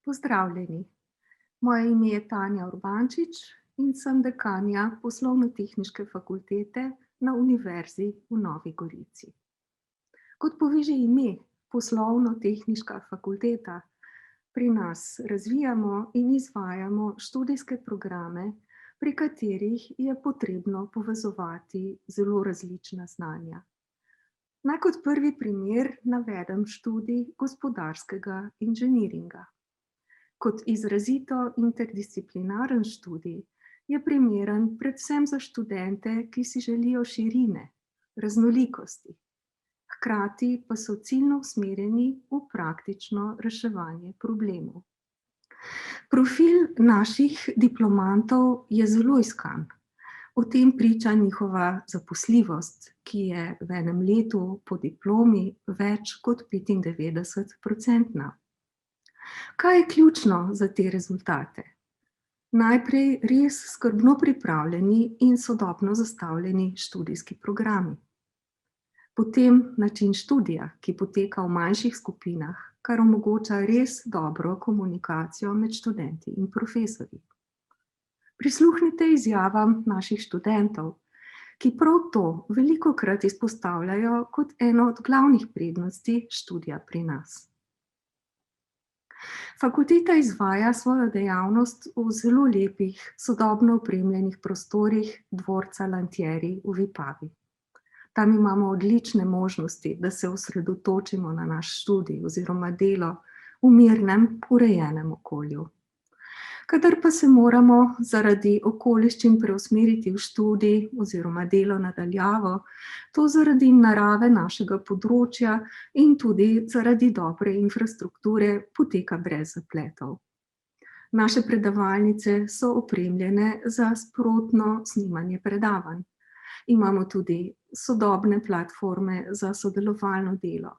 Pozdravljeni. Moje ime je Tanja Urbančič in sem dekanja Poslovno-tehniške fakultete na Univerzi v Novi Gorici. Kot pove že ime, Poslovno-tehniška fakulteta, pri nas razvijamo in izvajamo študijske programe, pri katerih je potrebno povezovati zelo različna znanja. Naj kot prvi primer navedem študij gospodarskega inženiringa. Kot izrazito interdisciplinaren študij je primeren predvsem za študente, ki si želijo širine, raznolikosti, hkrati pa so ciljno usmerjeni v praktično reševanje problemov. Profil naših diplomantov je zelo iskan. O tem priča njihova zaposljivost, ki je v enem letu po diplomi več kot 95%. Kaj je ključno za te rezultate? Najprej res skrbno pripravljeni in sodobno zastavljeni študijski programi. Potem način študija, ki poteka v manjših skupinah, kar omogoča res dobro komunikacijo med študenti in profesorji. Prisluhnite izjavam naših študentov, ki prav to velikokrat izpostavljajo kot eno od glavnih prednosti študija pri nas. Fakulteta izvaja svojo dejavnost v zelo lepih, sodobno opremljenih prostorih dvorca Lantieri v Vipavi. Tam imamo odlične možnosti, da se osredotočimo na naš študij oziroma delo v mirnem, urejenem okolju. Kadar pa se moramo zaradi okoliščin preusmeriti v študij oziroma delo na daljavo, to zaradi narave našega področja in tudi zaradi dobre infrastrukture poteka brez zapletov. Naše predavalnice so opremljene za sprotno snemanje predavanj. Imamo tudi sodobne platforme za sodelovalno delo.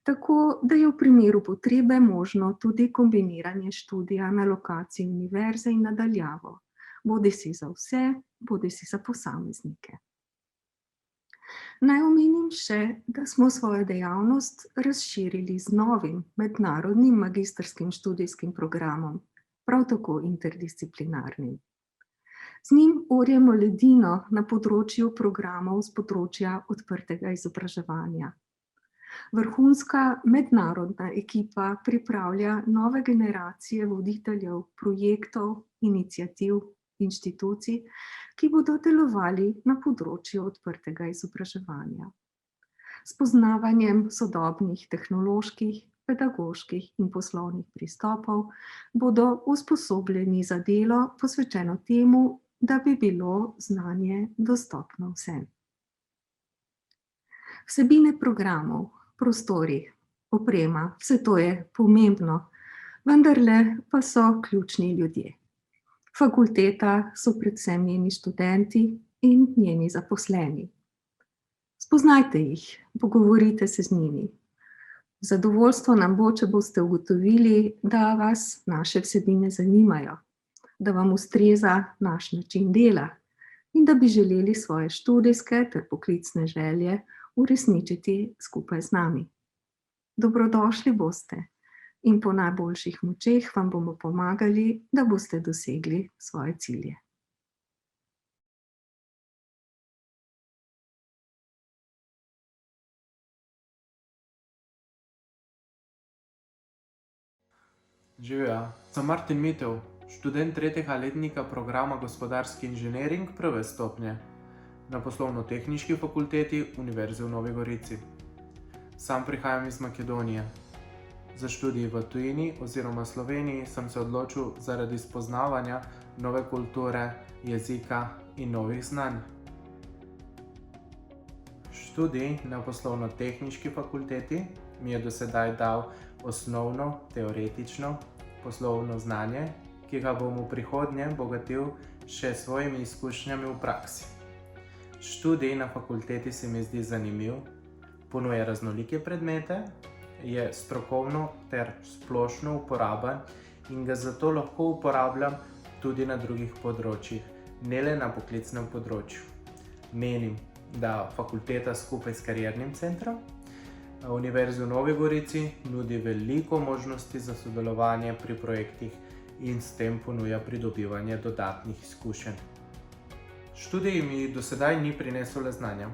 Tako da je v primeru potrebe možno tudi kombiniranje študija na lokaciji univerze in na daljavo, bodisi za vse, bodisi za posameznike. Naj omenim še, da smo svojo dejavnost razširili z novim mednarodnim magistrskim študijskim programom, prav tako interdisciplinarnim. Z njim orjemo ledino na področju programov z področja odprtega izobraževanja. Vrhunska mednarodna ekipa pripravlja nove generacije voditeljev projektov, iniciativ, inštitucij, ki bodo delovali na področju odprtega izobraževanja. S poznavanjem sodobnih tehnoloških, pedagoških in poslovnih pristopov bodo usposobljeni za delo posvečeno temu, da bi bilo znanje dostopno vsem. Vsebine programov, prostori, oprema, vse to je pomembno, vendarle pa so ključni ljudje. Fakulteta so predvsem njeni študenti in njeni zaposleni. Spoznajte jih, pogovorite se z njimi. Zadovoljstvo nam bo, če boste ugotovili, da vas naše vsebine zanimajo, da vam ustreza naš način dela in da bi želeli svoje študijske ter poklicne želje uresničiti skupaj z nami. Dobrodošli boste in po najboljših močeh vam bomo pomagali, da boste dosegli svoje cilje. Živjo, sem Martin Mitev, študent tretjega letnika programa Gospodarski inženiring prve stopnje na Poslovno-tehniški fakulteti Univerze v Novi Gorici. Sam prihajam iz Makedonije. Za študij v tujini oziroma Sloveniji sem se odločil zaradi spoznavanja nove kulture, jezika in novih znanj. Študij na Poslovno-tehniški fakulteti mi je do sedaj dal osnovno, teoretično, poslovno znanje, ki ga bom v prihodnje bogatil še s svojimi izkušnjami v praksi. Študij na fakulteti se mi zdi zanimiv, ponuja raznolike predmete, je strokovno ter splošno uporaben in ga zato lahko uporabljam tudi na drugih področjih, ne le na poklicnem področju. Menim, da fakulteta skupaj s kariernim centrom Univerza v Novi Gorici nudi veliko možnosti za sodelovanje pri projektih in s tem ponuja pridobivanje dodatnih izkušenj. Študij mi do sedaj ni prinesel le znanja,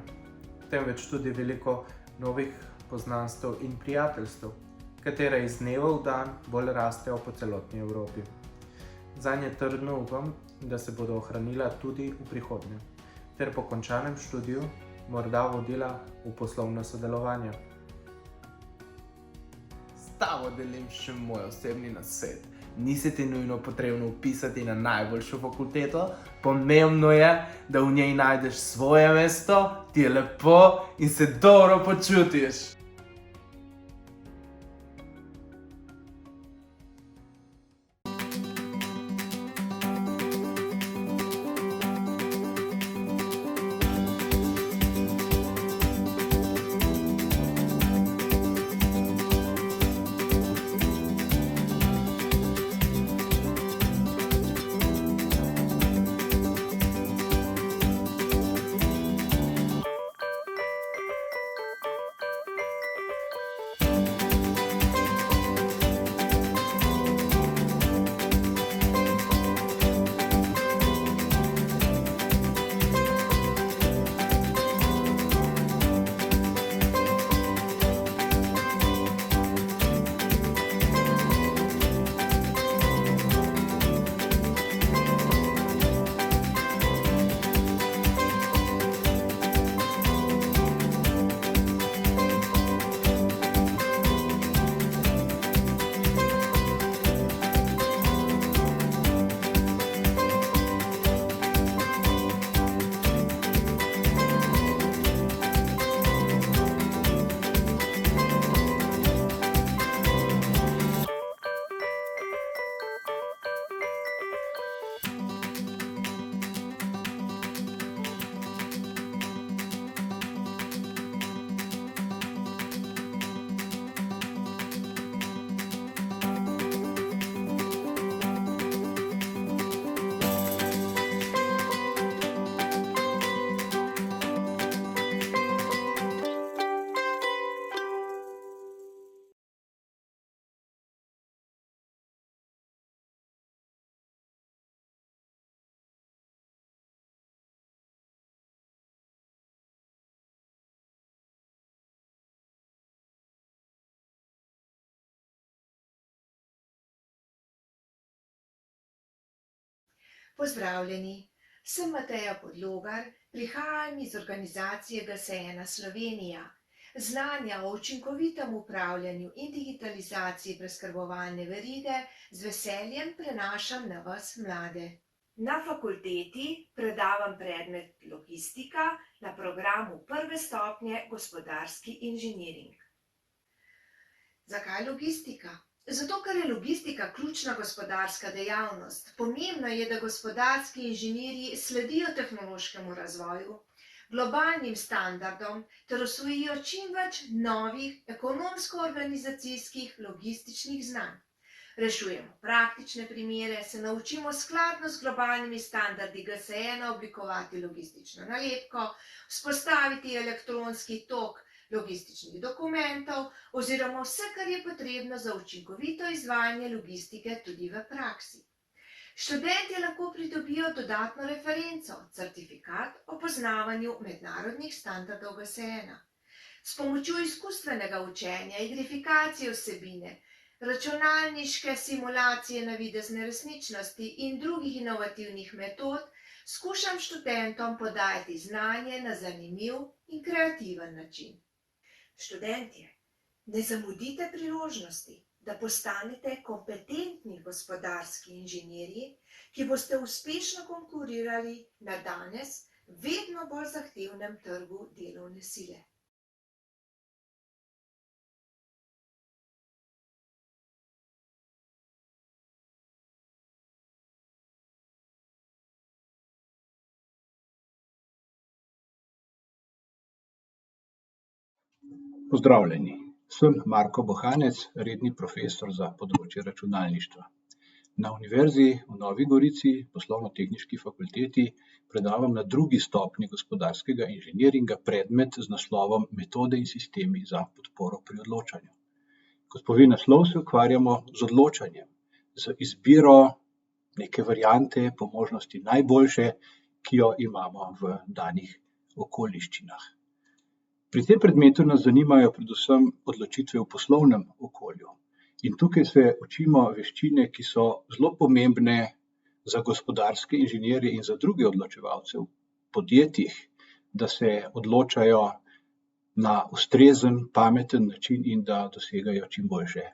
temveč tudi veliko novih poznanstev in prijateljstev, katera iz dneva v dan bolj rastejo po celotni Evropi. Zanje trdno upam, da se bodo ohranila tudi v prihodnje, ter po končanem študiju morda vodila v poslovno sodelovanje. S tabo delim še moj osebni nasvet. Ni se ti nujno potrebno vpisati na najboljšo fakulteto, pomembno je, da v njej najdeš svoje mesto, ti je lepo in se dobro počutiš. Pozdravljeni, sem Mateja Podlogar, prihajam iz organizacije GS1 Slovenija. Znanja o učinkovitem upravljanju in digitalizaciji preskrbovalne verige z veseljem prenašam na vas mlade. Na fakulteti predavam predmet logistika na programu prve stopnje gospodarski inženiring. Zakaj logistika? Zato, ker je logistika ključna gospodarska dejavnost. Pomembno je, da gospodarski inženirji sledijo tehnološkemu razvoju, globalnim standardom ter osvojijo čim več novih ekonomsko-organizacijskih logističnih znanj. Rešujemo praktične primere, se naučimo skladno s globalnimi standardi GS1 oblikovati logistično nalepko, vzpostaviti elektronski tok logističnih dokumentov oziroma vse, kar je potrebno za učinkovito izvajanje logistike tudi v praksi. Študentje lahko pridobijo dodatno referenco, certifikat o poznavanju mednarodnih standardov GS1. S pomočjo izkustvenega učenja, igrifikacije vsebine, računalniške simulacije navidezne resničnosti in drugih inovativnih metod skušam študentom podajati znanje na zanimiv in kreativen način. Študentje, ne zamudite priložnosti, da postanete kompetentni gospodarski inženirji, ki boste uspešno konkurirali na danes vedno bolj zahtevnem trgu delovne sile. Pozdravljeni, sem Marko Bohanec, redni profesor za področje računalništva. Na Univerzi v Novi Gorici, Poslovno-tehniški fakulteti, predavam na 2. stopnji gospodarskega inženiringa predmet z naslovom Metode in sistemi za podporo pri odločanju. Kot pove naslov, se ukvarjamo z odločanjem, z izbiro neke variante, po možnosti najboljše, ki jo imamo v danih okoliščinah. Pri tem predmetu nas zanimajo predvsem odločitve v poslovnem okolju. In tukaj se učimo veščine, ki so zelo pomembne za gospodarske inženirje in za druge odločevalce v podjetjih, da se odločajo na ustrezen, pameten način in da dosegajo čim boljše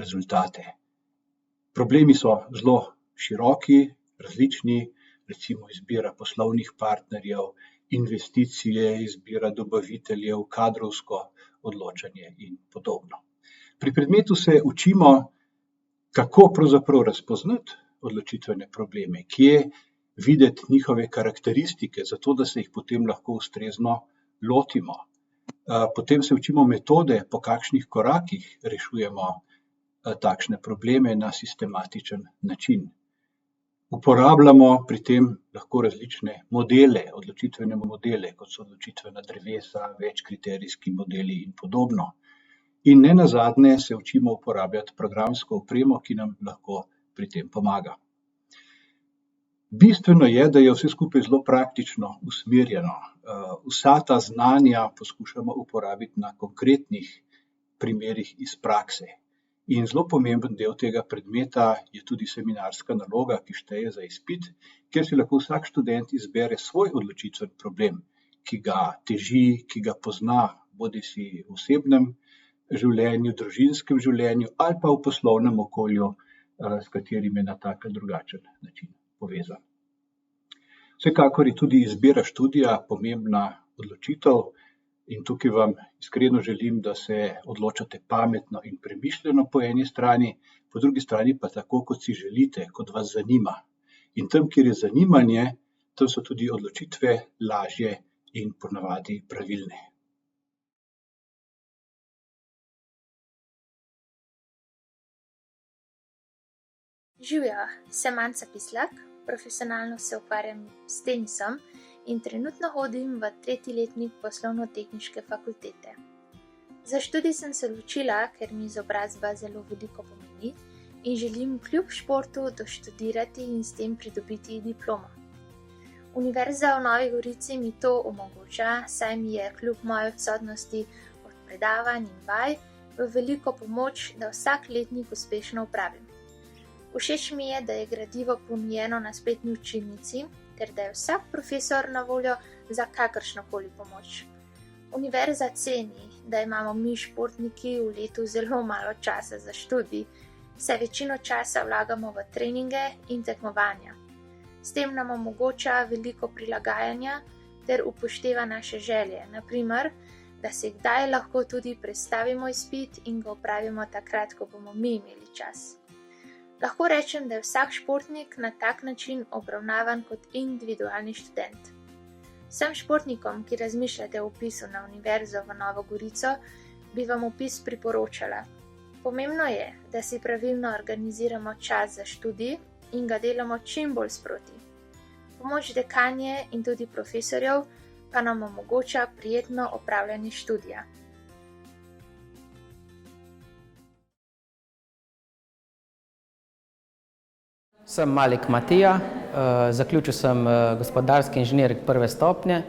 rezultate. Problemi so zelo široki, različni, recimo izbira poslovnih partnerjev, investicije, izbira dobaviteljev, kadrovsko odločanje in podobno. Pri predmetu se učimo, kako pravzaprav razpoznati odločitvene probleme, kje videti njihove karakteristike, zato da se jih potem lahko ustrezno lotimo. Potem se učimo metode, po kakšnih korakih rešujemo takšne probleme na sistematičen način. Uporabljamo pri tem lahko različne modele, odločitvene modele, kot so odločitvena drevesa, večkriterijski modeli in podobno. In nenazadnje se učimo uporabljati programsko opremo, ki nam lahko pri tem pomaga. Bistveno je, da je vse skupaj zelo praktično usmerjeno. Vsa ta znanja poskušamo uporabiti na konkretnih primerih iz prakse. In zelo pomemben del tega predmeta je tudi seminarska naloga, ki šteje za izpit, kjer si lahko vsak študent izbere svoj odločitven problem, ki ga teži, ki ga pozna, bodisi v osebnem življenju, družinskem življenju ali pa v poslovnem okolju, s katerim je na tak ali drugačen način povezan. Vsekakor je tudi izbira študija pomembna odločitev in tukaj vam iskreno želim, da se odločate pametno in premišljeno po eni strani, po drugi strani pa tako, kot si želite, kot vas zanima. In tam, kjer je zanimanje, tam so tudi odločitve lažje in ponavadi pravilne. Živjo, sem Anca Pislak, profesionalno se ukvarjam s tenisom in trenutno hodim v 3. letnik Poslovno-tehniške fakultete. Za študij sem se odločila, ker mi izobrazba zelo veliko pomeni in želim kljub športu doštudirati in s tem pridobiti diplomo. Univerza v Novi Gorici mi to omogoča, saj mi je kljub moji odsotnosti od predavanj in vaj v veliko pomoč, da vsak letnik uspešno opravim. Všeč mi je, da je gradivo ponujeno na spletni učilnici, ter da je vsak profesor na voljo za kakršnokoli pomoč. Univerza ceni, da imamo mi športniki v letu zelo malo časa za študij, saj večino časa vlagamo v treninge in tekmovanja. S tem nam omogoča veliko prilagajanja ter upošteva naše želje, na primer, da se kdaj lahko tudi prestavimo izpit in ga opravimo takrat, ko bomo mi imeli čas. Lahko rečem, da je vsak športnik na tak način obravnavan kot individualni študent. Vsem športnikom, ki razmišljate o vpisu na Univerzo v Novo Gorico, bi vam vpis priporočala. Pomembno je, da si pravilno organiziramo čas za študij in ga delamo čim bolj sproti. Pomoč dekanje in tudi profesorjev pa nam omogoča prijetno opravljanje študija. Sem Malik Matija, zaključil sem gospodarski inženiring 1. stopnje.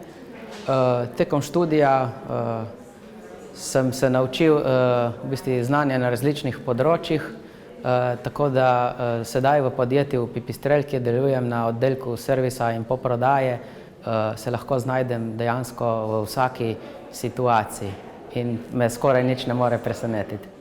Tekom študija sem se naučil v bistvu znanja na različnih področjih, tako da sedaj v podjetju Pipistrel, kjer delujem na oddelku servisa in poprodaje, se lahko znajdem dejansko v vsaki situaciji in me skoraj nič ne more presenetiti.